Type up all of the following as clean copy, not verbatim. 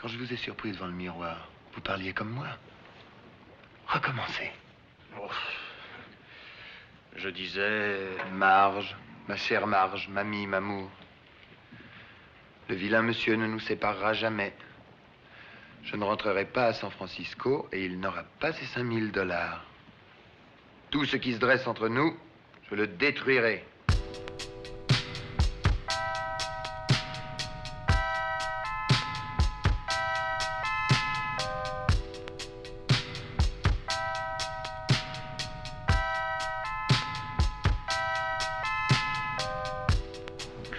Quand je vous ai surpris devant le miroir, vous parliez comme moi. Recommencez. Oh. Je disais... Marge, ma chère Marge, mamie, mamour. Le vilain monsieur ne nous séparera jamais. Je ne rentrerai pas à San Francisco et il n'aura pas ses $5000. Tout ce qui se dresse entre nous, je le détruirai.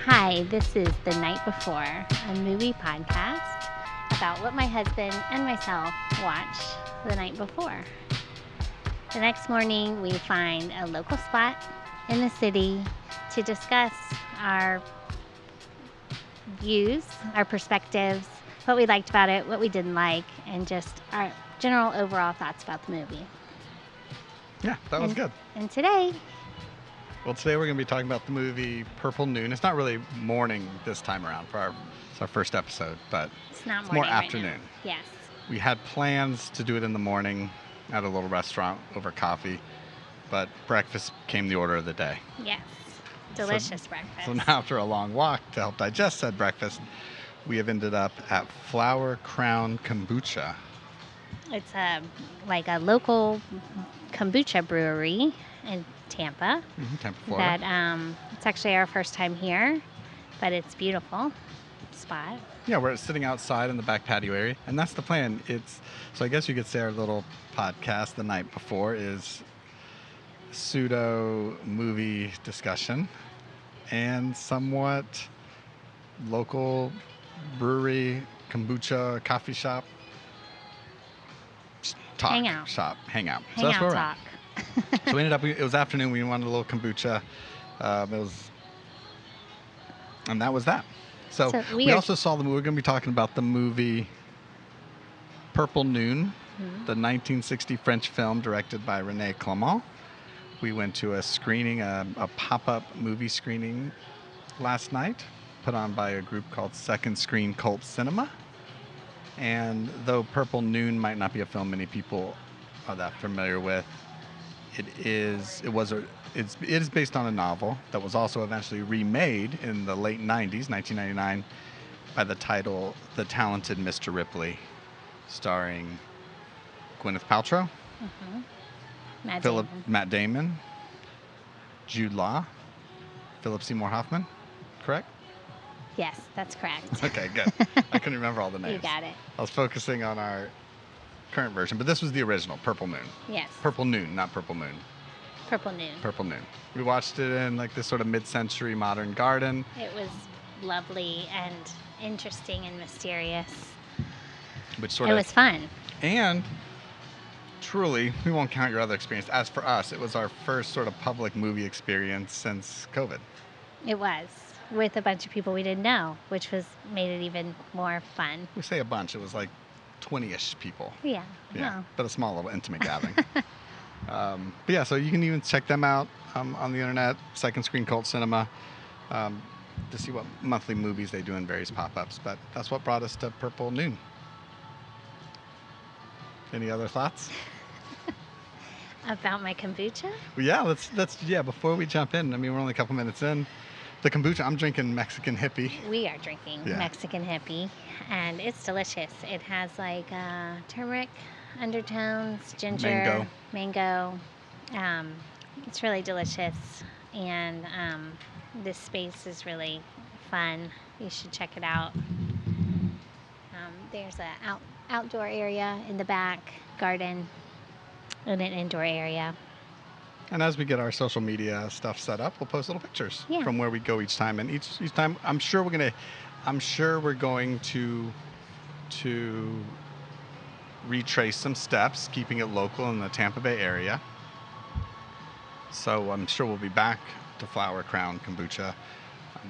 Hi, this is The Night Before, a movie podcast about what my husband and myself watch the night before. The next morning, we find a local spot in the city to discuss our views, our perspectives, what we liked about it, what we didn't like, and just our general overall thoughts about the movie. Yeah, that was good. And today we're going to be talking about the movie Purple Noon. It's not really morning this time around it's our first episode, but it's not more right afternoon. now. Yes. We had plans to do it in the morning at a little restaurant over coffee, but breakfast came the order of the day. Yes. Delicious breakfast. So now after a long walk to help digest said breakfast, we have ended up at Flower Crown Kombucha. It's like a local kombucha brewery in Tampa. Tampa, Florida. That it's actually our first time here, but it's beautiful spot. Yeah, we're sitting outside in the back patio area, and that's the plan. So I guess you could say our little podcast the night before is pseudo movie discussion and somewhat local brewery, kombucha, coffee shop, talk, hangout. So Hangout that's where we're talk. at. So we ended up, it was afternoon, we wanted a little kombucha. And that was that. So we also saw the movie, we're going to be talking about the movie Purple Noon, the 1960 French film directed by René Clément. We went to a screening, a pop-up movie screening last night, put on by a group called Second Screen Cult Cinema. And though Purple Noon might not be a film many people are that familiar with, it is based on a novel that was also eventually remade in the late 90s, 1999, by the title The Talented Mr. Ripley, starring Gwyneth Paltrow, Matt Damon, Jude Law, Philip Seymour Hoffman, correct? Yes, that's correct. Okay, good. I couldn't remember all the names. You got it. I was focusing on our current version, but this was the original, Purple Moon. Yes. Purple Noon, not Purple Moon. Purple Noon. Purple Noon. We watched it in like this sort of mid-century modern garden. It was lovely and interesting and mysterious. It was fun. And truly, we won't count your other experience. As for us, it was our first sort of public movie experience since COVID. It was, with a bunch of people we didn't know, which made it even more fun. We say a bunch. It was like 20-ish people. Yeah. Yeah, but a small little intimate gathering. But yeah, so you can even check them out on the internet, Second Screen Cult Cinema, to see what monthly movies they do in various pop-ups. But that's what brought us to Purple Noon. Any other thoughts? About my kombucha? Well, yeah, before we jump in, I mean, we're only a couple minutes in. The kombucha, I'm drinking Mexican Hippie. We are drinking Mexican Hippie, and it's delicious. It has like turmeric undertones, ginger, mango. It's really delicious, and this space is really fun. You should check it out. There's an outdoor area in the back, garden, and an indoor area. And as we get our social media stuff set up, we'll post little pictures from where we go each time. And each time, I'm sure we're going to retrace some steps, keeping it local in the Tampa Bay area. So I'm sure we'll be back to Flower Crown Kombucha.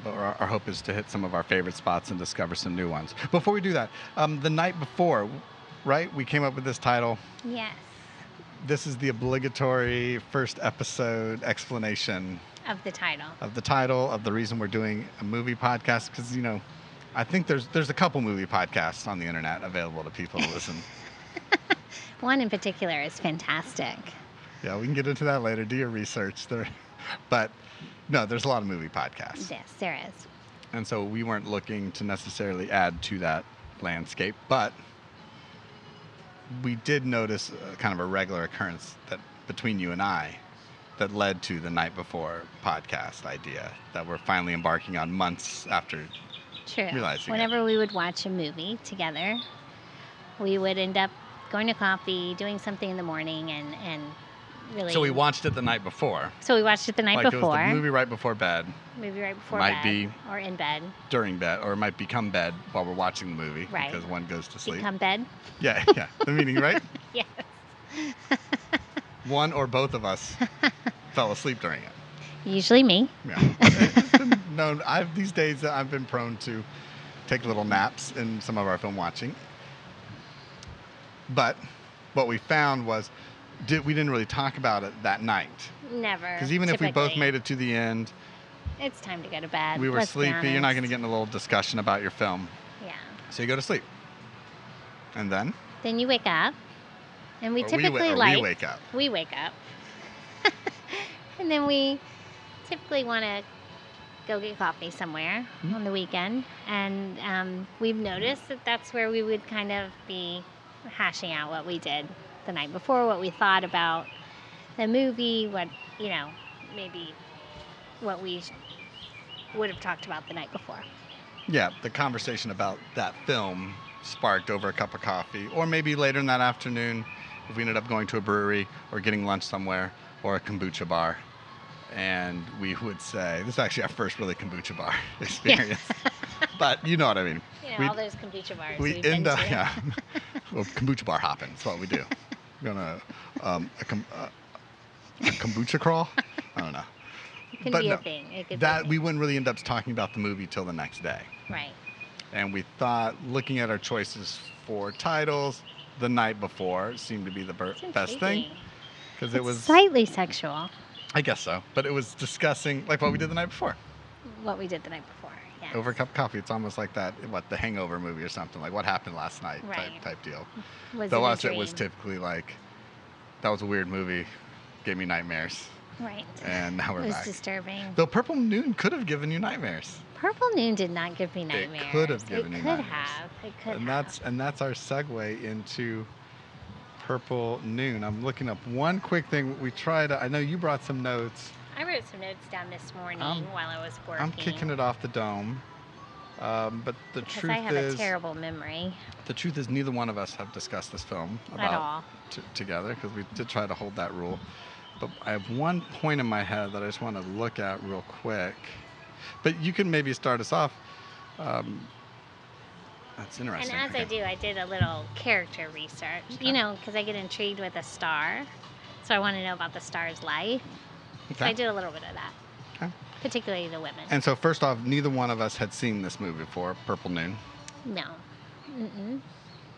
But our hope is to hit some of our favorite spots and discover some new ones. Before we do that, the night before, right, we came up with this title. Yes. This is the obligatory first episode explanation of the title. Of the reason we're doing a movie podcast, because, I think there's a couple movie podcasts on the internet available to people to listen. One in particular is fantastic. Yeah, we can get into that later. Do your research there. But no, there's a lot of movie podcasts. Yes, there is. And so we weren't looking to necessarily add to that landscape, but we did notice kind of a regular occurrence that between you and I that led to the Night Before podcast idea that we're finally embarking on months after realizing Whenever we would watch a movie together, we would end up going to coffee, doing something in the morning, and really... So we watched it the night before. It was the movie right before bed. Might be or in bed. During bed, or it might become bed while we're watching the movie. Right. Because one goes to sleep. Become bed? Yeah. The meaning, right? Yes. One or both of us fell asleep during it. Usually me. Yeah. It's been known. These days I've been prone to take little naps in some of our film watching. But what we found was we didn't really talk about it that night. Never. Because even if we both made it to the end, it's time to go to bed. We were sleepy. You're not going to get in a little discussion about your film. Yeah. So you go to sleep. And then? Then you wake up. And we typically we wake up. We wake up. And then we typically want to go get coffee somewhere on the weekend. And we've noticed that that's where we would kind of be hashing out what we did the night before, what we thought about the movie, what, maybe what we would have talked about the night before. Yeah, the conversation about that film sparked over a cup of coffee, or maybe later in that afternoon if we ended up going to a brewery or getting lunch somewhere or a kombucha bar. And we would say, this is actually our first really kombucha bar experience. Yeah. But you know what I mean. All those kombucha bars we've been to. Yeah. Well, kombucha bar hopping. That's what we do. We're going to a kombucha crawl? I don't know. It could be a thing. We wouldn't really end up talking about the movie till the next day. Right. And we thought, looking at our choices for titles, the night before seemed to be the best thing. Because it was slightly sexual. I guess so. But it was discussing like what we did the night before. What we did the night before, yeah. Over a cup of coffee. It's almost like that, the Hangover movie or something. Like what happened last night type deal. Though us, it was typically like, that was a weird movie. Gave me nightmares. Right. And now we're back. It was disturbing. Though Purple Noon could have given you nightmares. Purple Noon did not give me nightmares. It could have given you nightmares. It could have. And that's our segue into Purple Noon. I'm looking up one quick thing. I know you brought some notes. I wrote some notes down this morning while I was working. I'm kicking it off the dome. But the truth is... I have a terrible memory. The truth is neither one of us have discussed this film at all together, because we did try to hold that rule. But I have one point in my head that I just want to look at real quick. But you can maybe start us off. That's interesting. And as I do, I did a little character research, because I get intrigued with a star. So I want to know about the star's life. Okay. So I did a little bit of that. Okay. Particularly the women. And so first off, neither one of us had seen this movie before, Purple Noon. No. Mm-mm.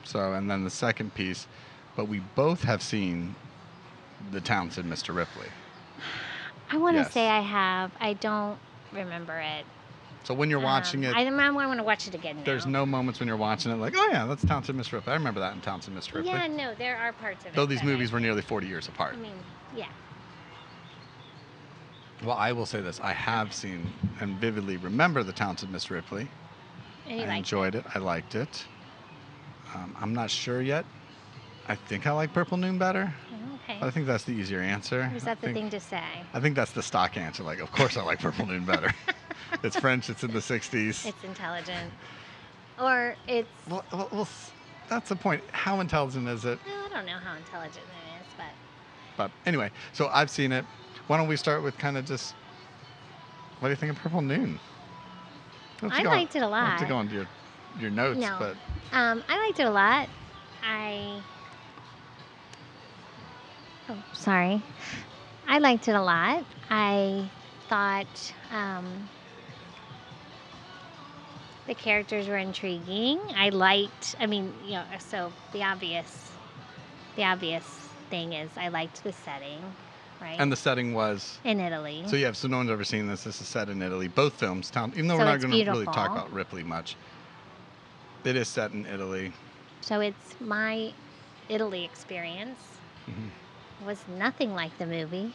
So, and then the second piece, but we both have seen The Talented Mr. Ripley. I want to say I have. I don't remember it. So when you're watching it... I want to watch it again now. There's no moments when you're watching it like, oh yeah, that's Talented Mr. Ripley. I remember that in Talented Mr. Ripley. Yeah, no, there are parts of it. Though these movies were nearly 40 years apart. I mean, yeah. Well, I will say this. I have seen and vividly remember The Talented Mr. Ripley. And you I enjoyed it. I liked it. I'm not sure yet. I think I like Purple Noon better. Okay. But I think that's the easier answer. Is that the thing to say? I think that's the stock answer. Like, of course I like Purple Noon better. It's French. It's in the 60s. It's intelligent. Or it's... Well, that's the point. How intelligent is it? I don't know how intelligent it is, but... But anyway, so I've seen it. Why don't we start with kind of just... What do you think of Purple Noon? I liked it a lot. I don't have to go into your notes, but... I liked it a lot. Sorry. I liked it a lot. I thought the characters were intriguing. So the obvious thing is I liked the setting, right? And the setting was? In Italy. So no one's ever seen this. This is set in Italy. Both films, even though we're not going to really talk about Ripley much. It is set in Italy. So it's my Italy experience. Mm-hmm. Was nothing like the movie.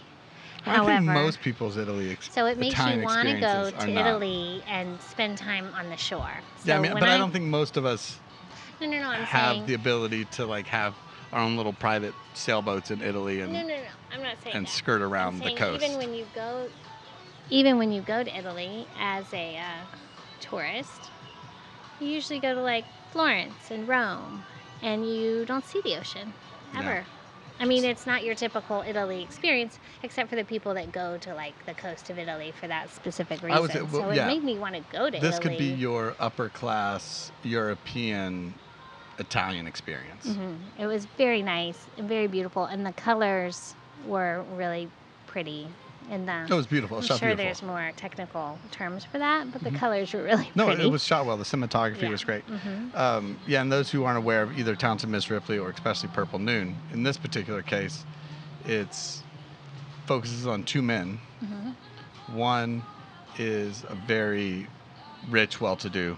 However, I think most people's Italy so it makes you want to go to Italy and spend time on the shore. So yeah, but I don't think most of us have the ability to like have our own little private sailboats in Italy and no. I'm not saying and that. skirt around the coast. Even when you go to Italy as a tourist, you usually go to like Florence and Rome, and you don't see the ocean ever. Yeah. I mean, it's not your typical Italy experience, except for the people that go to like the coast of Italy for that specific reason. It made me want to go to Italy. This could be your upper class European Italian experience. Mm-hmm. It was very nice and very beautiful, and the colors were really pretty. It was beautiful. I'm sure beautiful. There's more technical terms for that, but the colors were really pretty. No, it was shot well. The cinematography was great. Mm-hmm. And those who aren't aware of either Talented Miss Ripley or especially Purple Noon, in this particular case, it focuses on two men. Mm-hmm. One is a very rich, well-to-do,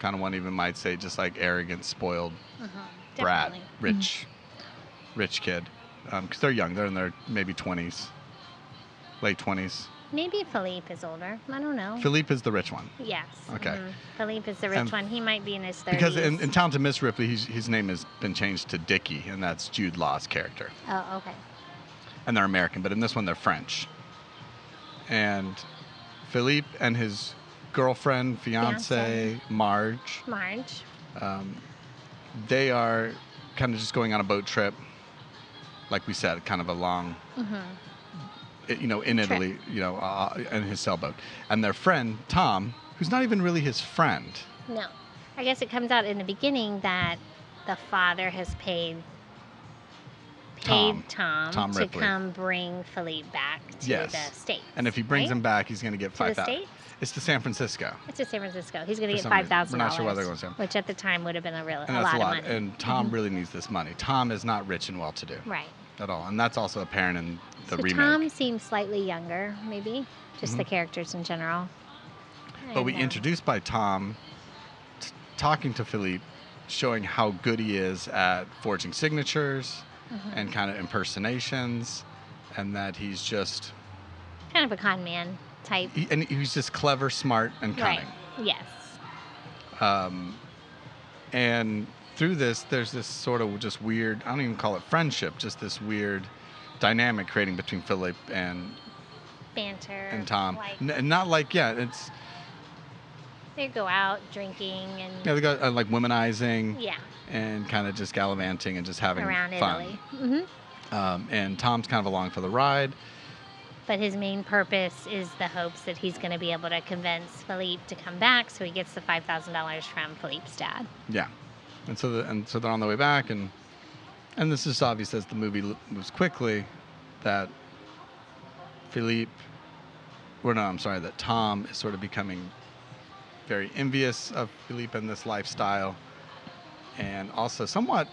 kind of one even might say just like arrogant, spoiled brat, rich kid. Because they're young. They're in their maybe 20s. Late 20s. Maybe Philippe is older. I don't know. Philippe is the rich one. Yes. Okay. Mm-hmm. Philippe is the rich one. He might be in his 30s. Because in Talented Miss Ripley, his name has been changed to Dickie, and that's Jude Law's character. Oh, okay. And they're American, but in this one they're French. And Philippe and his girlfriend, fiance. Marge. They are kind of just going on a boat trip. Like we said, kind of a long... Mm-hmm. In Italy, in his sailboat. And their friend, Tom, who's not even really his friend. No. I guess it comes out in the beginning that the father has paid Tom to Ripley. Come bring Philippe back to the States. And if he brings him back, he's going to get $5,000. States? It's to San Francisco. It's to San Francisco. He's going to get $5,000. We're not sure why they're going to San Francisco. Which at the time would have been a lot of money. And Tom really needs this money. Tom is not rich and well-to-do. Right. At all. And that's also apparent in the remake. Tom seems slightly younger, maybe. Just the characters in general. But we introduced by Tom talking to Philippe, showing how good he is at forging signatures and kind of impersonations, and that he's just... kind of a con man type. And he's just clever, smart, and cunning. Right. Yes. And... through this, there's this sort of just weird, I don't even call it friendship, just this weird dynamic creating between Philip and banter and Tom. Not like, it's... They go out drinking and... Yeah, they go like womanizing. Yeah. And kind of just gallivanting and just having around fun. Italy. Mm-hmm. And Tom's kind of along for the ride. But his main purpose is the hopes that he's going to be able to convince Philippe to come back so he gets the $5,000 from Philippe's dad. Yeah. And so they're on their way back, and this is obvious as the movie moves quickly that that Tom is sort of becoming very envious of Philippe and this lifestyle, and also somewhat,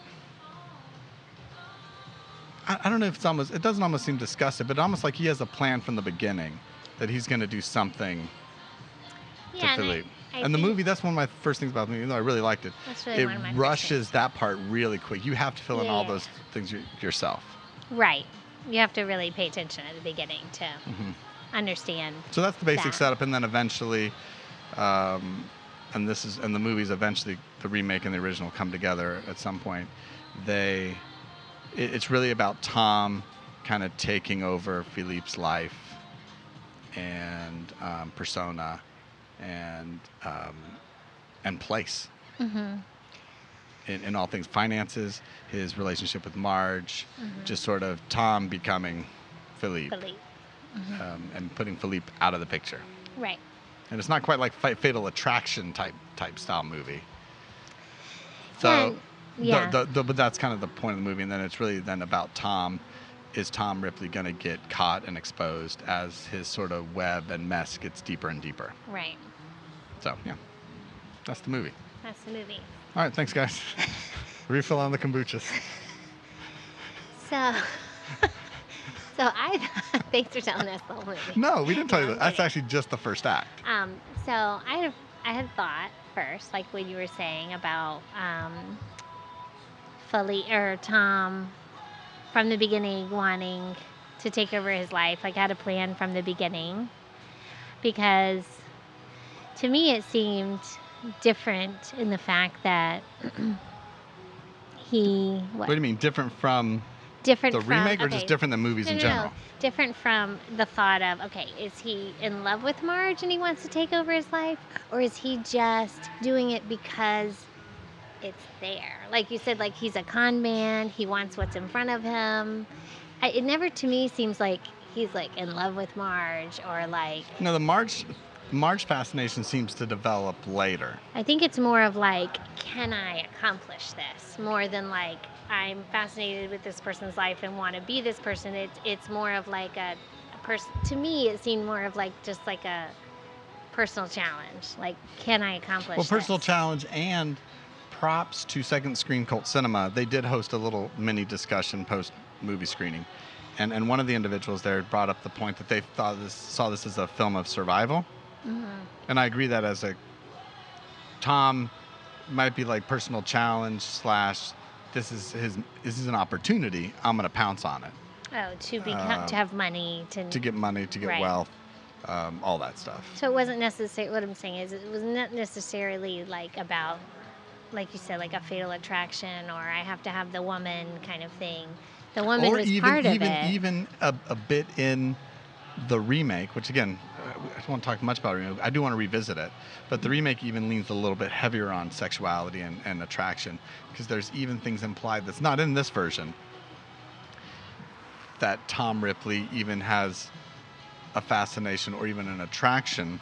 I don't know if it doesn't almost seem disgusted, but almost like he has a plan from the beginning that he's going to do something to Philippe. And the movie, that's one of my first things about the movie, even though I really liked it. That's really one of my rushes that part really quick. You have to fill in all those things yourself. Right. You have to really pay attention at the beginning to understand. So that's the basic setup, and then eventually, and the movies eventually, the remake and the original come together at some point. It's really about Tom kind of taking over Philippe's life and persona. And place in all things, finances, his relationship with Marge, just sort of Tom becoming Philippe. And putting Philippe out of the picture. Right. And it's not quite like Fatal Attraction type style movie. So, but that's kind of the point of the movie, and then it's really then about Tom. Is Tom Ripley going to get caught and exposed as his sort of web and mess gets deeper and deeper? Right. So, that's the movie. That's the movie. All right, thanks, guys. Refill on the kombuchas. So thanks for telling us the whole movie. No, we didn't tell you that. That's actually just the first act. So I had thought first, like what you were saying about Tom from the beginning wanting to take over his life, like had a plan from the beginning, because to me it seemed different in the fact that What do you mean different from different the remake, or just different than movies in general? No. Different from the thought of, okay, is he in love with Marge and he wants to take over his life? Or is he just doing it because it's there? Like you said, like he's a con man. He wants what's in front of him. It never to me seems like he's like in love with Marge or like... No, the Marge fascination seems to develop later. I think it's more of like, can I accomplish this? More than like, I'm fascinated with this person's life and want to be this person. It's more of like a person. To me, it seemed more of like just like a personal challenge. Like, can I accomplish this? Personal challenge, and props to Second Screen Cult Cinema. They did host a little mini discussion post movie screening, and one of the individuals there brought up the point that they saw this as a film of survival. Mm-hmm. And I agree that as a Tom might be like personal challenge / this is an opportunity. I'm gonna pounce on it. Oh, to have money, to get money, to get right. wealth, all that stuff. So it wasn't necessarily. What I'm saying is, it was not necessarily like about, like you said, like a fatal attraction or I have to have the woman kind of thing. The woman was part of it. Even a bit in the remake, which again, I don't want to talk much about it. I do want to revisit it, but the remake even leans a little bit heavier on sexuality and attraction, because there's even things implied that's not in this version, that Tom Ripley even has a fascination or even an attraction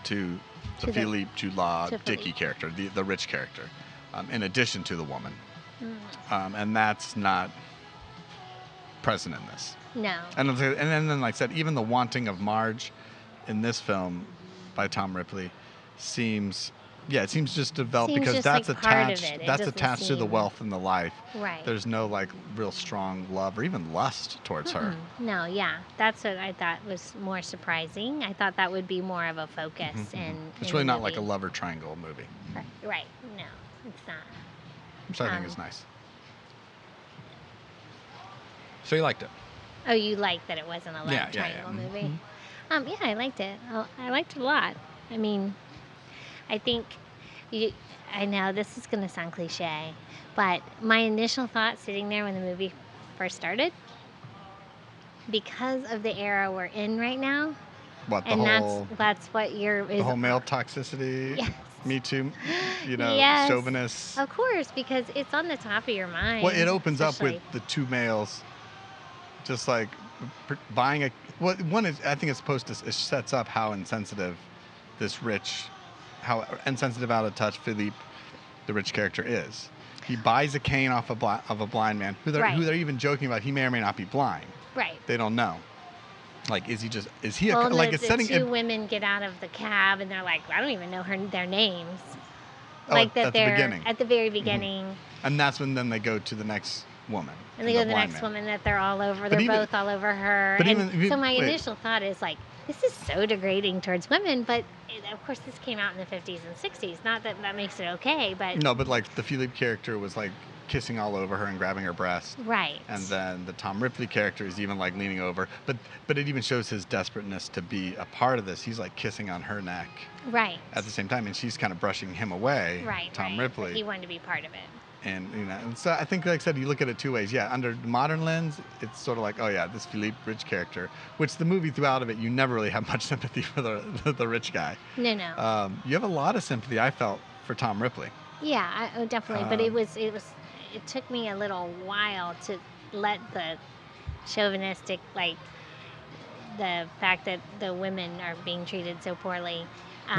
to the Philippe Dicky character, the rich character, in addition to the woman. And that's not present in this. No. And then, like I said, even the wanting of Marge in this film by Tom Ripley seems just developed because that's like attached. That's attached to the wealth and the life. Right. There's no like real strong love or even lust towards her. No, yeah, that's what I thought was more surprising. I thought that would be more of a focus It's really not like a lover triangle movie. Right. No, it's not. Which I think is nice. So you liked it? Oh, you liked that it wasn't a love triangle movie? Mm-hmm. Yeah, I liked it. I liked it a lot. I mean, I think, I know this is going to sound cliche, but my initial thought sitting there when the movie first started, because of the era we're in right now, that's what the whole male toxicity, yes. Me Too, yes. chauvinists. Of course, because it's on the top of your mind. Well, it opens up with the two males just like buying I think it's supposed to, it sets up how insensitive how insensitive, out of touch Philippe, the rich character, is. He buys a cane off of a blind man who they're even joking about. He may or may not be blind. Right. They don't know. Like, two women get out of the cab and they're like, I don't even know their names. Like that they're at the very beginning. Mm-hmm. And that's when then they go to the next woman. And they go to the next woman that they're all over. They're both all over her. So my initial thought is like, this is so degrading towards women, but of course this came out in the 50s and 60s. Not that that makes it okay, but... No, but like the Philippe character was like kissing all over her and grabbing her breast. Right. And then the Tom Ripley character is even like leaning over. But it even shows his desperateness to be a part of this. He's like kissing on her neck. Right. At the same time, and she's kind of brushing him away. Right, Tom Ripley. But he wanted to be part of it. And, and so I think, like I said, you look at it two ways. Yeah, under the modern lens, it's sort of like, oh yeah, this Philippe rich character, which the movie throughout of it, you never really have much sympathy for the rich guy. No. You have a lot of sympathy, I felt, for Tom Ripley. Yeah, definitely. But it took me a little while to let the chauvinistic, like the fact that the women are being treated so poorly,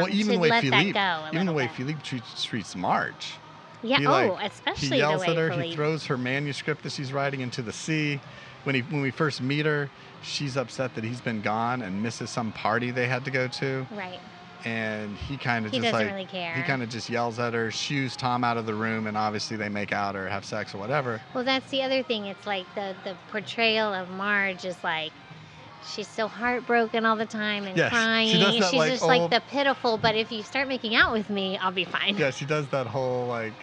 even the way Philippe treats Marge. Yeah. Especially he yells the way at her. Philippe. He throws her manuscript that she's writing into the sea. When we first meet her, she's upset that he's been gone and misses some party they had to go to. Right. And he kind of doesn't really care. He kind of just yells at her, shoos Tom out of the room, and obviously they make out or have sex or whatever. Well, that's the other thing. It's like the portrayal of Marge is like she's so heartbroken all the time and Yes, crying. she does that, She's like, just like the pitiful, but if you start making out with me, I'll be fine. Yeah, she does that whole, like,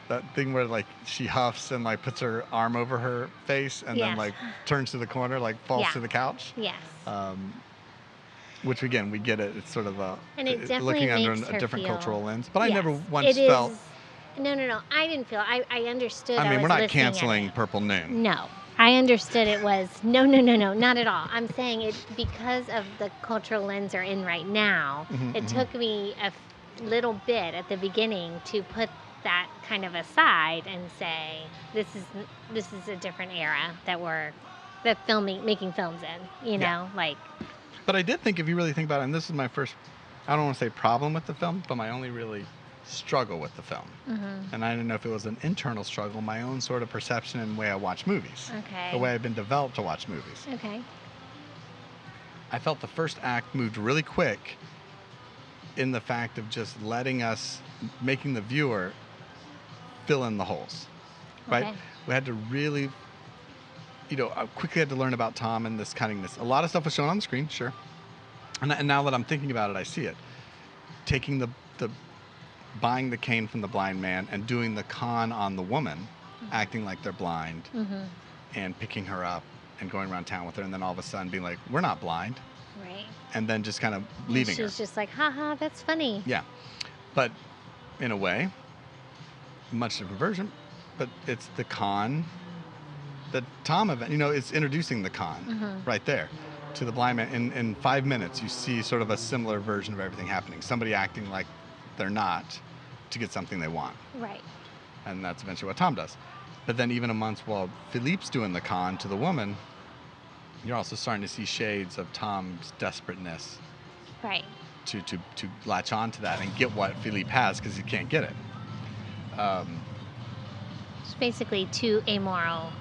that thing where, like, she huffs and, like, puts her arm over her face and then, like, turns to the corner, like, falls to the couch. Yes. Which, again, we get it. It's sort of looking under a different cultural lens. But I never once felt... No. I didn't feel... I understood. I mean, we're not canceling Purple Noon. No. I understood it was... No, not at all. I'm saying it because of the cultural lens we're in right now. It took me a little bit at the beginning to put that kind of aside and say, this is a different era that we're making films in, you know, like... But I did think, if you really think about it, and this is my first, I don't want to say problem with the film, but my only really struggle with the film. And I didn't know if it was an internal struggle, my own sort of perception and way I watch movies. Okay. The way I've been developed to watch movies. Okay. I felt the first act moved really quick in the fact of just letting us, making the viewer fill in the holes, right? Okay. We had to really... I quickly had to learn about Tom and this cunningness. A lot of stuff was shown on the screen, sure. And now that I'm thinking about it, I see it. Taking buying the cane from the blind man and doing the con on the woman, acting like they're blind, and picking her up and going around town with her, and then all of a sudden being like, we're not blind. Right. And then just kind of leaving her. She's just like, haha, that's funny. Yeah. But in a way, much different version, but it's the con... The Tom event, it's introducing the con right there to the blind man. In 5 minutes, you see sort of a similar version of everything happening. Somebody acting like they're not to get something they want. Right. And that's eventually what Tom does. But then even a month while Philippe's doing the con to the woman, you're also starting to see shades of Tom's desperateness. Right. To latch on to that and get what Philippe has because he can't get it. It's basically two amoral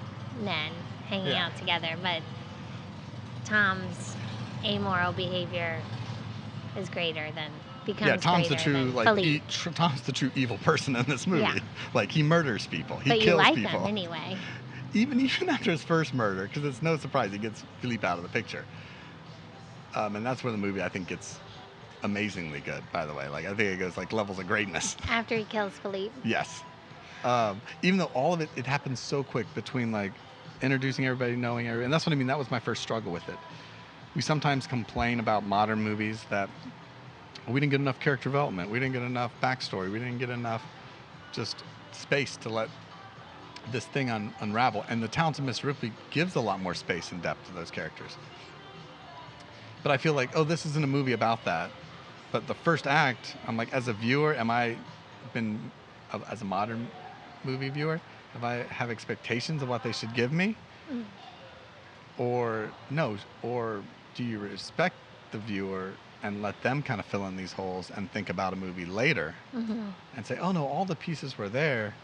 men hanging out together, but Tom's amoral behavior is greater than Tom's the true Tom's the true evil person in this movie. Yeah. Like he murders people, he kills people. But you like him anyway. Even after his first murder, because it's no surprise he gets Philippe out of the picture. And that's where the movie I think gets amazingly good. By the way, like I think it goes like levels of greatness after he kills Philippe. Yes. Even though all of it happens so quick between like introducing everybody, knowing everybody. And that's what I mean. That was my first struggle with it. We sometimes complain about modern movies that we didn't get enough character development. We didn't get enough backstory. We didn't get enough just space to let this thing unravel. And The Talented Mr. Ripley gives a lot more space and depth to those characters. But I feel like, this isn't a movie about that. But the first act, I'm like, as a viewer, as a modern movie viewer, have expectations of what they should give me? Or no? Or do you respect the viewer and let them kind of fill in these holes and think about a movie later and say, oh no, all the pieces were there.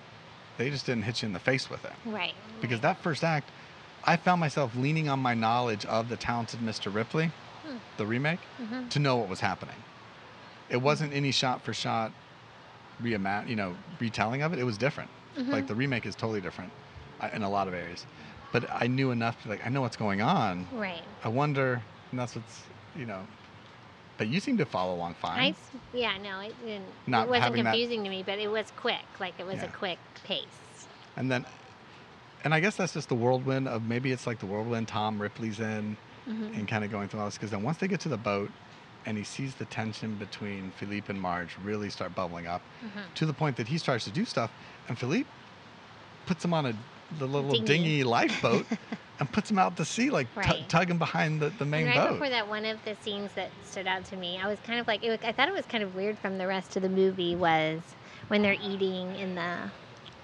They just didn't hit you in the face with it. Right. Because that first act, I found myself leaning on my knowledge of The Talented Mr. Ripley, the remake, to know what was happening. It wasn't any shot-for-shot retelling of it. It was different. Like the remake is totally different in a lot of areas. But I knew enough to I know what's going on. Right. I wonder, and that's what's, but you seem to follow along fine. It wasn't confusing to me, but it was quick. Like it was a quick pace. And I guess that's just the whirlwind of, maybe it's like the whirlwind Tom Ripley's in and kind of going through all this. Because then once they get to the boat and he sees the tension between Philippe and Marge really start bubbling up to the point that he starts to do stuff, and Philippe puts him on the little dinghy lifeboat and puts him out to sea, like tugging behind the main boat. Right before that, one of the scenes that stood out to me, I was kind of like, I thought it was kind of weird from the rest of the movie, was when they're eating in the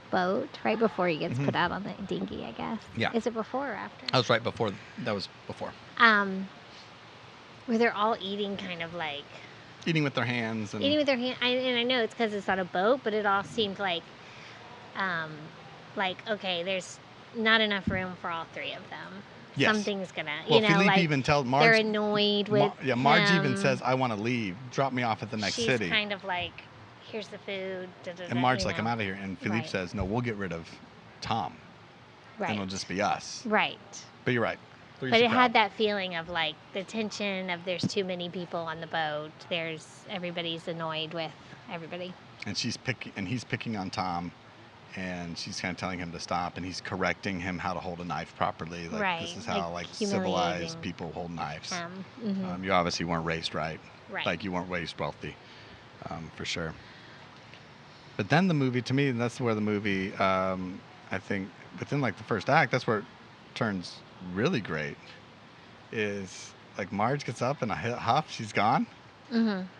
boat, right before he gets put out on the dinghy, I guess. Yeah. Is it before or after? That was right before. That was before. Where they're all eating kind of like... Eating with their hands. And I know it's because it's on a boat, but it all seemed like, okay, there's not enough room for all three of them. Yes. Something's gonna, Philippe even tells Marge... They're annoyed with Marge him. even says, I want to leave. Drop me off at the next city. She's kind of like, here's the food. And Marge's like, I'm out of here. And Philippe says, no, we'll get rid of Tom. Right. And it'll just be us. Right. But you're right. But it had that feeling of like the tension of there's too many people on the boat. Everybody's annoyed with everybody. And he's picking on Tom, and she's kind of telling him to stop, and he's correcting him how to hold a knife properly. Like this is how like civilized people hold knives. You obviously weren't raised right. Like you weren't raised wealthy, for sure. But then the movie, to me, that's where the movie, I think, within like the first act, that's where it turns really great. Is like Marge gets up in a huff, she's gone.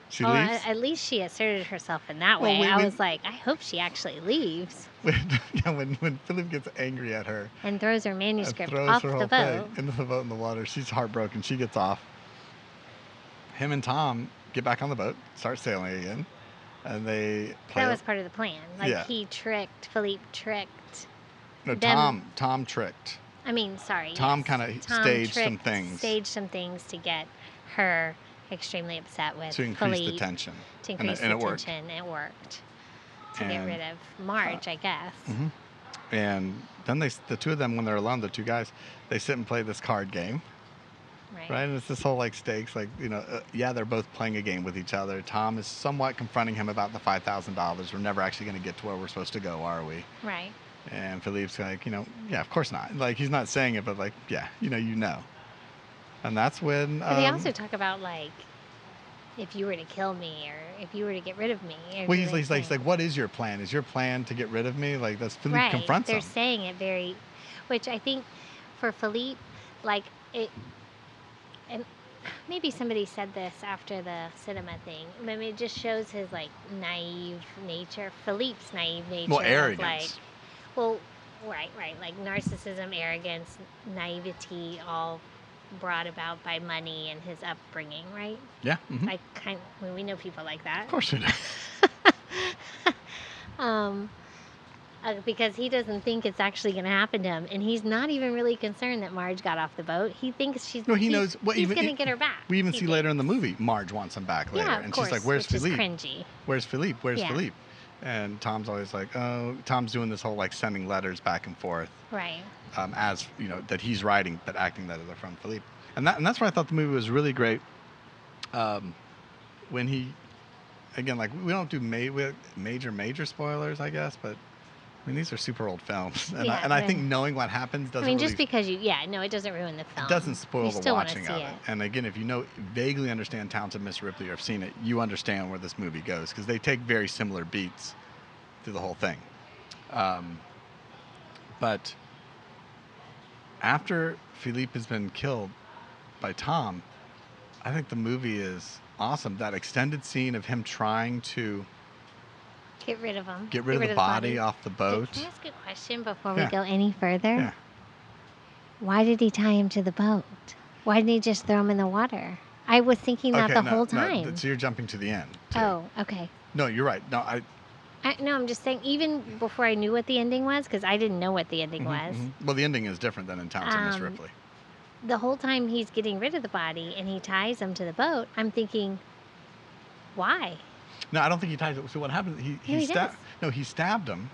She leaves. At least she asserted herself in that way. I was like, I hope she actually leaves. When Philip gets angry at her and throws her manuscript off the boat into the boat in the water, she's heartbroken. She gets off. Him and Tom get back on the boat, start sailing again, and they play. That was part of the plan. Like Philippe tricked. No, them. Tom tricked. I mean, sorry. Tom kind of staged some things to get her extremely upset with to increase the tension. To increase the tension. It worked. To get rid of Marge, I guess. And then the two of them, when they're alone, the two guys, they sit and play this card game. Right? And it's this whole like stakes, like, they're both playing a game with each other. Tom is somewhat confronting him about the $5,000. We're never actually going to get to where we're supposed to go, are we? Right. And Philippe's like, of course not. Like, he's not saying it, but like, you know. And that's when... they also talk about, like, if you were to kill me or if you were to get rid of me. Well, he's like, what is your plan? Is your plan to get rid of me? Like, that's Philippe confronts him. They're saying it very... Which I think for Philippe, like, it... And maybe somebody said this after the cinema thing. I mean, it just shows his, like, naive nature. Philippe's naive nature. Well, arrogance. Right. Like narcissism, arrogance, naivety, all brought about by money and his upbringing, right? Yeah. We know people like that. Of course we do. Because he doesn't think it's actually going to happen to him, and he's not even really concerned that Marge got off the boat. He thinks he's going to get her back. We even see later in the movie, Marge wants him back later, and she's like, "Where's Philippe? Cringy. Where's Philippe? Where's Philippe?" And Tom's always like, "Oh," Tom's doing this whole like sending letters back and forth, right? As that he's writing, but acting that they're from Philippe, and that's why I thought the movie was really great. When he, again, like we don't do major spoilers, I guess, but. I mean, these are super old films, and I think knowing what happens doesn't. I mean, just because it doesn't ruin the film. It doesn't spoil the watching of it. it. And again, if you vaguely understand Talented Miss Ripley or have seen it, you understand where this movie goes because they take very similar beats through the whole thing. But after Philippe has been killed by Tom, I think the movie is awesome. That extended scene of him trying to. Get rid of him. Get rid of the body off the boat. Can I ask a question before we go any further? Yeah. Why did he tie him to the boat? Why didn't he just throw him in the water? I was thinking that the whole time. No, so you're jumping to the end. Too. Oh, okay. No, you're right. No, I'm just saying, even before I knew what the ending was, because I didn't know what the ending was. Well, the ending is different than in Talented Miss Ripley. The whole time he's getting rid of the body and he ties him to the boat, I'm thinking, why? No, I don't think he ties it. So what happens? He stabbed. No, he stabbed him.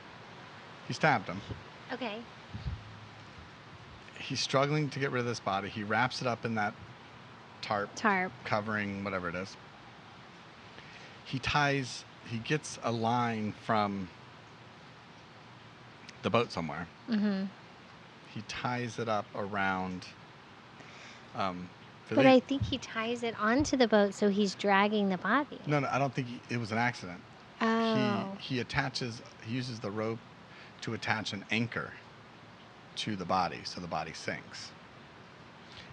He stabbed him. Okay. He's struggling to get rid of this body. He wraps it up in that tarp covering whatever it is. He gets a line from the boat somewhere. He ties it up around. But I think he ties it onto the boat, so he's dragging the body. No, I don't think it was an accident. Oh. He uses the rope to attach an anchor to the body, so the body sinks.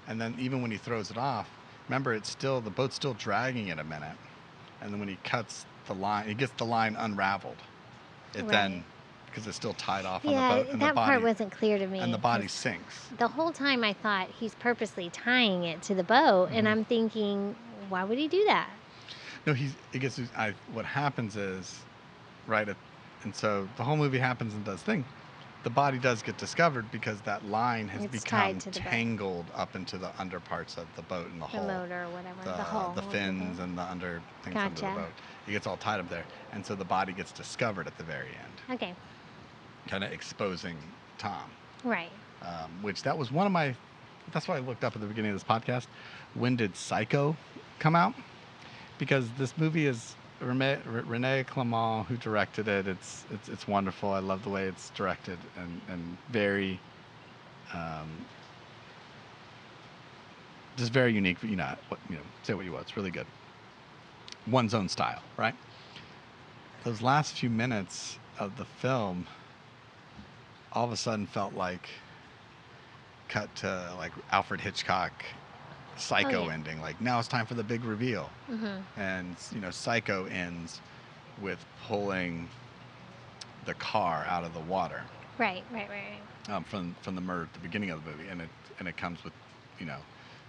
And then even when he throws it off, remember, the boat's still dragging it a minute. And then when he cuts the line, he gets the line unraveled. It then, because it's still tied off on the boat. And that part wasn't clear to me. And the body sinks. The whole time I thought he's purposely tying it to the boat, and I'm thinking, why would he do that? No, what happens is, right, and so the whole movie happens and does thing. The body does get discovered because that line has become tangled up into the under parts of the boat and the hull. The motor or whatever, the hull. The fins and the under things under the boat. It gets all tied up there. And so the body gets discovered at the very end. Okay. Kind of exposing Tom. Right. Which that was one of my that's why I looked up at the beginning of this podcast. When did Psycho come out? Because this movie is Renee Clement who directed it. It's wonderful. I love the way it's directed and very, just very unique. Say what you will. It's really good. One's own style, right? Those last few minutes of the film, all of a sudden felt like cut to like Alfred Hitchcock Psycho ending. Like, now it's time for the big reveal. And Psycho ends with pulling the car out of the water. Right. From the murder at the beginning of the movie, and it comes with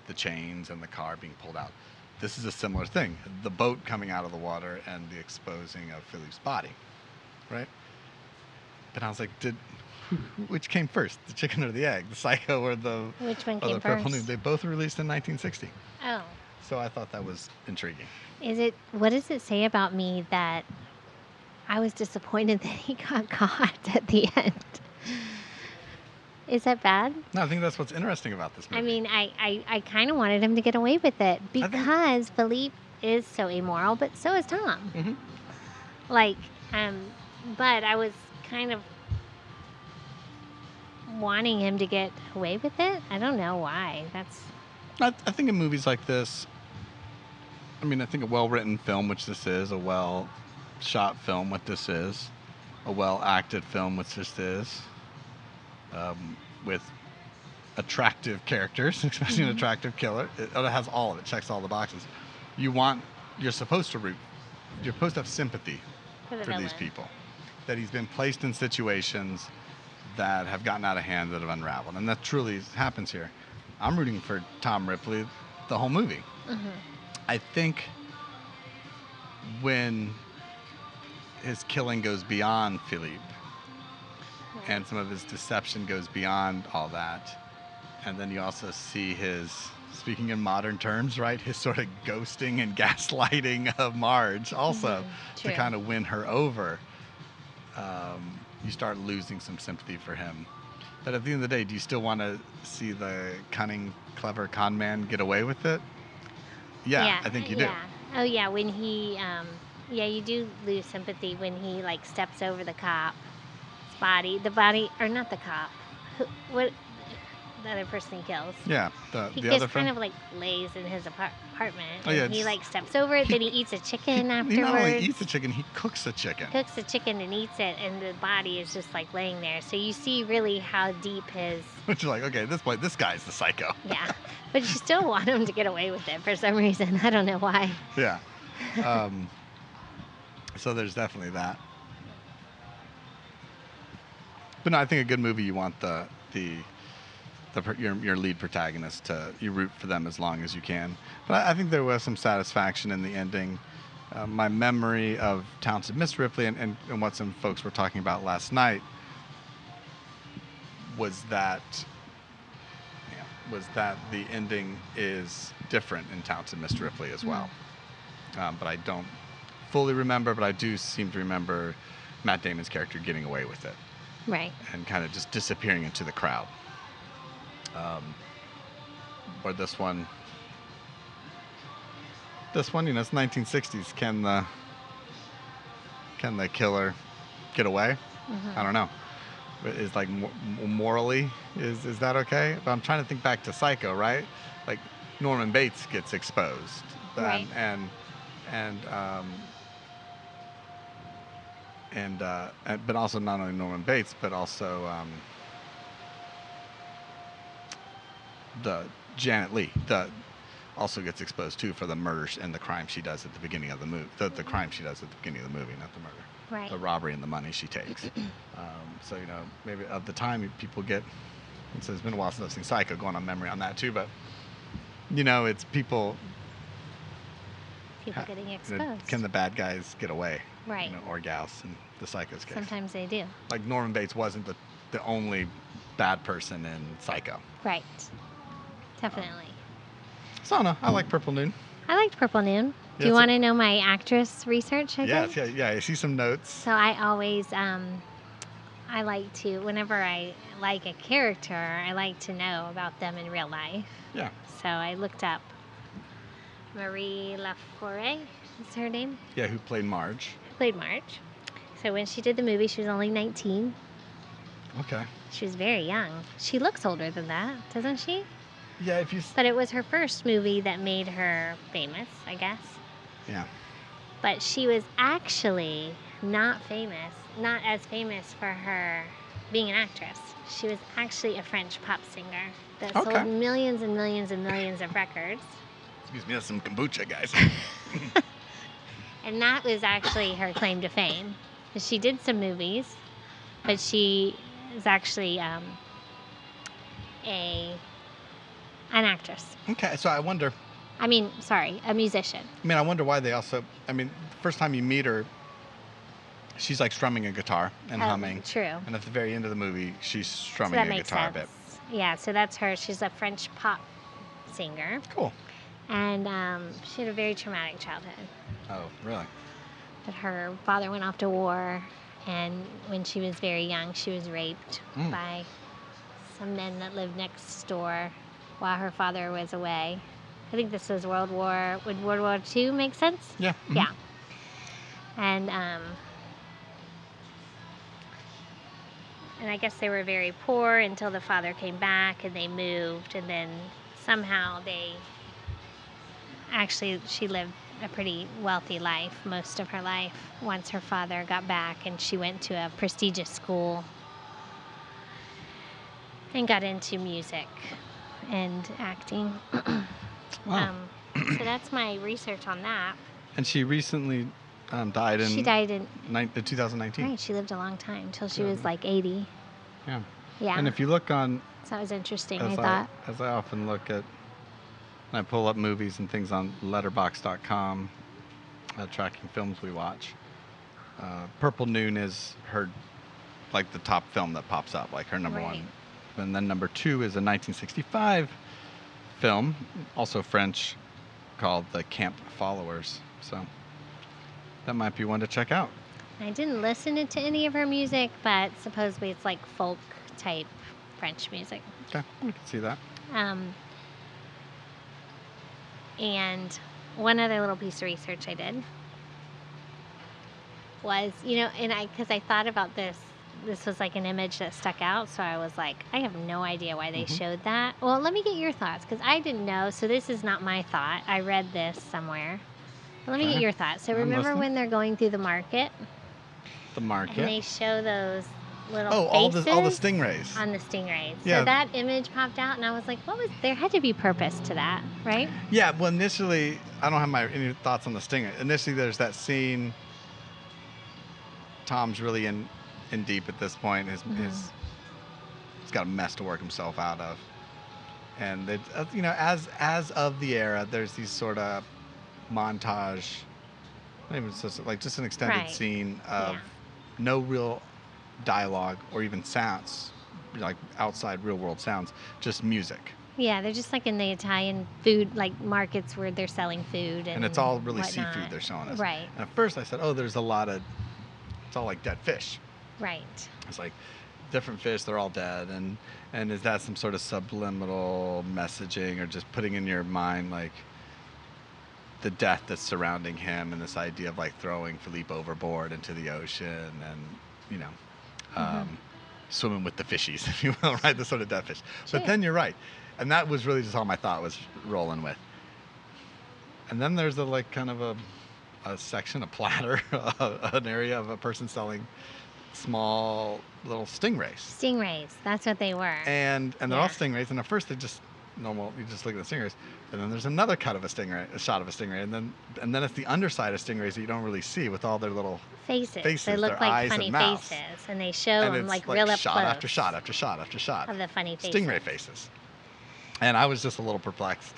the chains and the car being pulled out. This is a similar thing. The boat coming out of the water and the exposing of Philippe's body, right? And I was like, which came first, the chicken or the egg, the Psycho or the Which one came the Purple first? Noon? They both were released in 1960. Oh. So I thought that was intriguing. What does it say about me that I was disappointed that he got caught at the end? Is that bad? No, I think that's what's interesting about this movie. I mean, I kind of wanted him to get away with it because Philippe is so immoral, but so is Tom. Mm-hmm. Like, but I was kind of wanting him to get away with it. I don't know why. I think in movies like this, I think a well-written film, which this is, a well-shot film, what this is, a well-acted film, which this is, with attractive characters, especially an attractive killer. It has all of it, checks all the boxes. You're supposed to have sympathy for these people. That he's been placed in situations that have gotten out of hand, that have unraveled. And that truly happens here. I'm rooting for Tom Ripley the whole movie. Mm-hmm. I think when his killing goes beyond Philippe, and some of his deception goes beyond all that, and then you also see his, speaking in modern terms, right, his sort of ghosting and gaslighting of Marge also to kind of win her over, you start losing some sympathy for him. But at the end of the day, do you still want to see the cunning, clever con man get away with it? Yeah, I think you do. Oh, yeah, when he, you do lose sympathy when he, steps over the cop's body. Or not the cop. What? The other person he kills. Yeah, he the just other kind of lays in his apartment. Oh, yeah, and he steps over it, then he eats a chicken afterwards. He not only eats the chicken, he cooks the chicken. Cooks the chicken and eats it, and the body is just laying there. So you see really how deep his. Which is okay, this guy's the psycho. Yeah, but you still want him to get away with it for some reason. I don't know why. Yeah. So there's definitely that. But no, I think a good movie, you want your lead protagonist you root for them as long as you can. But I think there was some satisfaction in the ending. My memory of Talented Miss Ripley and what some folks were talking about last night was that the ending is different in Talented Miss Ripley as well. But I don't fully remember, but I do seem to remember Matt Damon's character getting away with it. Right. And kind of just disappearing into the crowd. Or this one, it's 1960s. Can the killer get away? Mm-hmm. I don't know. Is morally, is that okay? But I'm trying to think back to Psycho, right? Norman Bates gets exposed, right? But also not only Norman Bates, but also the Janet Leigh also gets exposed too for the murders and the crime she does at the beginning of the movie. The crime she does at the beginning of the movie, not the murder. Right. The robbery and the money she takes. So maybe at the time people get. So it's been a while since I've seen Psycho. Going on memory on that too, but it's people. People getting exposed. Can the bad guys get away? Right. Or gals in the Psycho's case. Sometimes they do. Norman Bates wasn't the only bad person in Psycho. Right. Definitely. So no, I like Purple Noon. I liked Purple Noon. Do you want to know my actress research? Yes, yeah. I see some notes. So I always I like to, whenever I like a character, I like to know about them in real life. Yeah. So I looked up Marie Laforêt, is her name? Yeah, who played Marge. Played Marge. So when she did the movie, she was only 19. Okay. She was very young. She looks older than that, doesn't she? Yeah, if you... But it was her first movie that made her famous, I guess. Yeah. But she was actually not as famous for her being an actress. She was actually a French pop singer that sold millions and millions and millions of records. Excuse me, that's some kombucha, guys. And that was actually her claim to fame. She did some movies, but she is actually an actress. Okay, so I wonder... a musician. I mean, I wonder why they also... I mean, the first time you meet her, she's like strumming a guitar and humming. True. And at the very end of the movie, she's strumming a guitar bit. Yeah, so that's her. She's a French pop singer. Cool. And she had a very traumatic childhood. Oh, really? But her father went off to war, and when she was very young, she was raped by some men that lived next door while her father was away. I think this was Would World War II make sense? Yeah. Mm-hmm. Yeah. And I guess they were very poor until the father came back and they moved, and then somehow she lived a pretty wealthy life most of her life once her father got back, and she went to a prestigious school and got into music and acting. Wow. So that's my research on that. And she recently died in... She died in 2019. Right, she lived a long time, till she was like 80. Yeah. Yeah. And if you look on... So that was interesting, I thought. As I often look at... I pull up movies and things on letterboxd.com, tracking films we watch. Purple Noon is her, like, the top film that pops up, like her number one. And then number 2 is a 1965 film, also French, called The Camp Followers. So that might be one to check out. I didn't listen to any of her music, but supposedly it's like folk type French music. Okay, we can see that. And one other little piece of research I did was, because I thought about this was like an image that stuck out, so I was like, I have no idea why they showed that. Well, let me get your thoughts, because I didn't know, so this is not my thought. I read this somewhere. But let me get your thoughts. So remember when they're going through the market? The market? And they show those little faces all the stingrays. On the stingrays. Yeah. So that image popped out, and I was like, there had to be purpose to that, right? Yeah, well, initially, I don't have any thoughts on the stingray. Initially, there's that scene, Tom's really in deep at this point. He's got a mess to work himself out of. And, as of the era, there's these sort of montage, not even just an extended scene of no real dialogue or even sounds, like outside real world sounds, just music. Yeah, they're just like in the Italian food, like markets where they're selling food and it's all really whatnot. Seafood they're showing us. Right. And at first I said, there's a lot of, it's all like dead fish. Right. It's like different fish, they're all dead, and is that some sort of subliminal messaging, or just putting in your mind like the death that's surrounding him, and this idea of like throwing Philippe overboard into the ocean, and swimming with the fishies, if you will, right? The sort of dead fish. Sure. But then you're right, and that was really just all my thought was rolling with. And then there's kind of a section, a platter, an area of a person selling small little stingrays. Stingrays, that's what they were. And they're all stingrays, and at first they're just normal, you just look at the stingrays, and then there's another cut of a stingray, a shot of a stingray, and then it's the underside of stingrays that you don't really see, with all their little faces. They look their like eyes funny and mouths. faces, and they show them like real up shot close. After shot after shot after shot of the funny faces. Stingray faces. And I was just a little perplexed.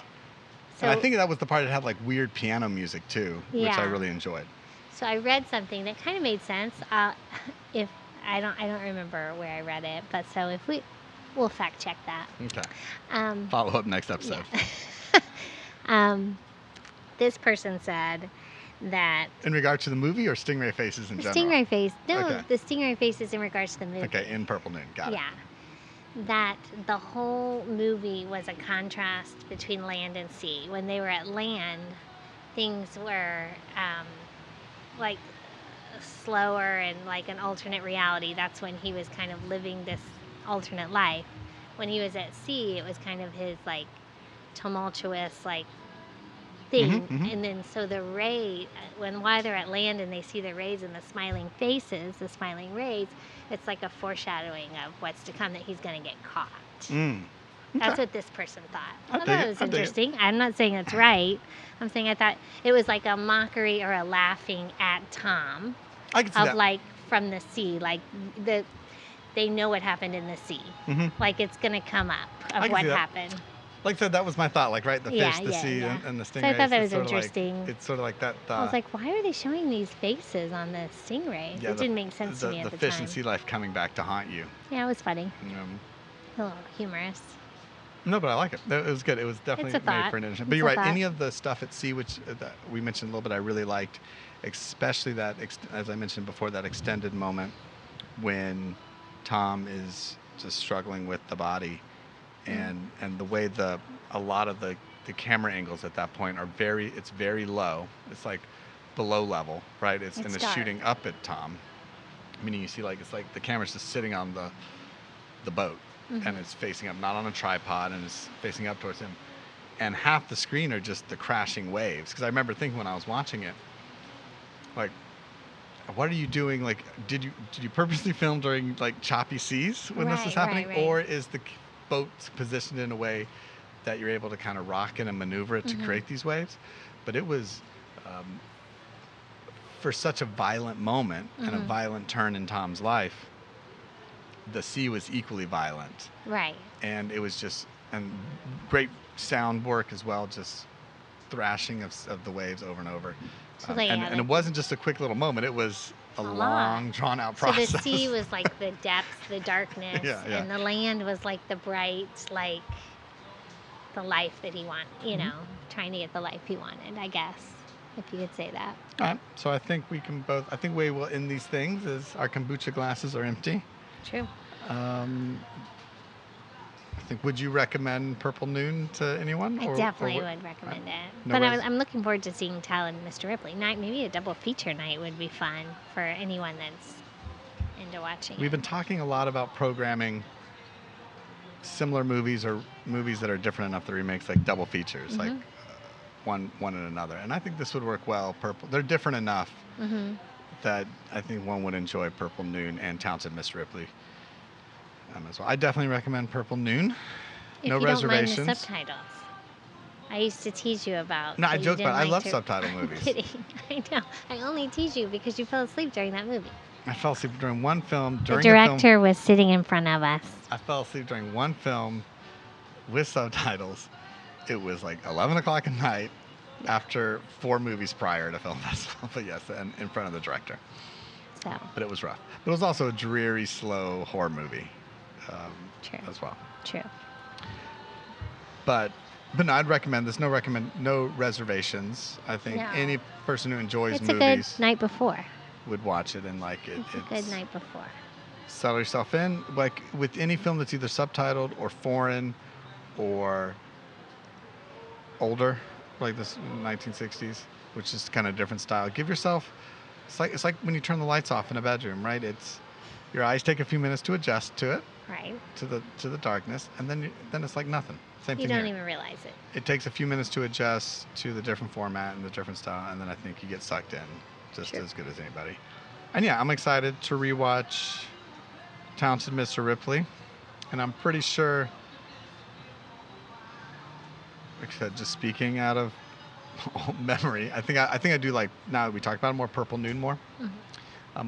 So, and I think that was the part that had like weird piano music too, which I really enjoyed. So I read something that kind of made sense. If I don't remember where I read it, but so if we'll fact check that. Okay. Follow up next episode. Yeah. This person said that... In regard to the movie or stingray faces in general? Stingray face. No, okay. The stingray faces in regards to the movie. Okay, in Purple Noon. Got it. Yeah. That the whole movie was a contrast between land and sea. When they were at land, things were like slower and like an alternate reality. That's when he was kind of living this alternate life. When he was at sea, it was kind of his like tumultuous like thing. And then so the ray, while they're at land and they see the rays and the smiling faces, the smiling rays, it's like a foreshadowing of what's to come, that he's going to get caught. Okay. That's what this person thought. I thought it was interesting. I'm not saying it's right. I'm saying I thought it was like a mockery or a laughing at Tom. I can see that. Like from the sea, like they know what happened in the sea. Like it's going to come up of what happened. Like I said, that was my thought. Like, right, the fish, the sea, and the stingrays. So I thought that was interesting. It's sort of like that. I was like, why are they showing these faces on the stingray? Yeah, it didn't make sense to me at the time. The fish and sea life coming back to haunt you. Yeah, it was funny. A little humorous. No, but I like it. It was good. It was definitely made for an interesting. But you're right. Any of the stuff at sea, which we mentioned a little bit, I really liked, especially that, as I mentioned before, that extended moment when Tom is just struggling with the body. And the way a lot of the camera angles at that point are it's very low. It's like below level, right? It's shooting up at Tom. Meaning you see it's like the camera's just sitting on the boat and it's facing up, not on a tripod, and it's facing up towards him. And half the screen are just the crashing waves. Because I remember thinking when I was watching it, like, what are you doing? Like, did you purposely film during like choppy seas when this is happening, or is the boat's positioned in a way that you're able to kind of rock it and maneuver it to create these waves? But it was for such a violent moment and a violent turn in Tom's life, the sea was equally violent. Right. And it was just great sound work as well, just thrashing of the waves over and over. So and it wasn't just a quick little moment. It was a long, drawn-out process. So the sea was like the depths, the darkness, and the land was like the bright, like the life that he wanted, trying to get the life he wanted, I guess, if you could say that. All right. So I think we will end these things as our kombucha glasses are empty. True. I think, would you recommend Purple Noon to anyone? I definitely would recommend it. But I'm looking forward to seeing Tal and Mr. Ripley. Maybe a double feature night would be fun for anyone that's into watching We've been talking a lot about programming similar movies or movies that are different enough that remakes like double features, like one and another. And I think this would work well. They're different enough that I think one would enjoy Purple Noon and Talented Miss Ripley as well. I definitely recommend Purple Noon. No reservations. Don't mind the subtitles. I used to tease you about. No, I joke about it. I love subtitle movies. I'm kidding. I know. I only tease you because you fell asleep during that movie. I fell asleep during one film. The director was sitting in front of us. I fell asleep during one film with subtitles. It was like 11 o'clock at night after 4 movies prior to film festival. But yes, and in front of the director. But it was rough. But it was also a dreary, slow horror movie. True. As well. True. But no, I'd recommend this. No reservations. I think any person who enjoys movies. It's a good night before. Would watch it and like it. It's a good night before. Settle yourself in. Like with any film that's either subtitled or foreign or older, like this 1960s, which is kind of a different style. Give yourself. It's like when you turn the lights off in a bedroom, right? It's your eyes take a few minutes to adjust to it. Right. To the darkness, and then it's like nothing. Same thing. You don't even realize it. It takes a few minutes to adjust to the different format and the different style, and then I think you get sucked in just as good as anybody. And yeah, I'm excited to rewatch Talented Mr. Ripley, and I'm pretty sure, like I said, just speaking out of memory, I think I do like, now that we talked about it more, Purple Noon more.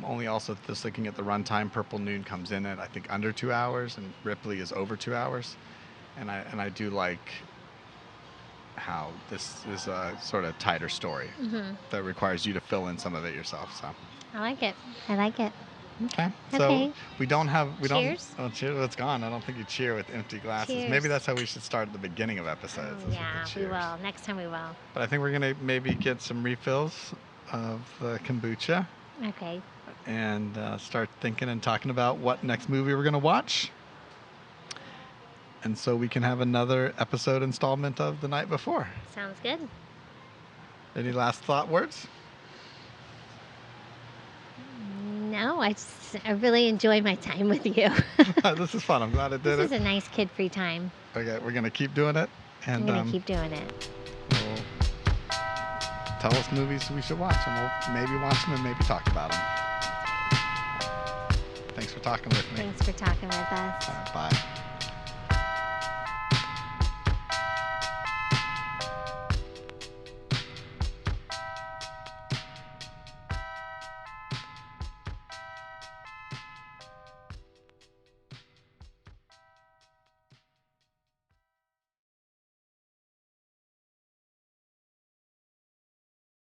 Only also just looking at the runtime, Purple Noon comes in at I think under 2 hours, and Ripley is over 2 hours, and I do like how this is a sort of tighter story that requires you to fill in some of it yourself. So I like it. I like it. Okay. So we don't. Cheers. Oh, cheers. It's gone. I don't think you cheer with empty glasses. Cheers. Maybe that's how we should start at the beginning of episodes. Yeah, we will. Next time we will. But I think we're gonna maybe get some refills of the kombucha. Okay. And start thinking and talking about what next movie we're going to watch. And so we can have another episode installment of The Night Before. Sounds good. Any last thought words? No, I really enjoy my time with you. This is fun. I'm glad I did it. This is a nice kid-free time. Okay, we're going to keep doing it. And I'm going to keep doing it. We'll tell us movies we should watch, and we'll maybe watch them and maybe talk about them. Thanks for talking with me. Thanks for talking with us. Bye.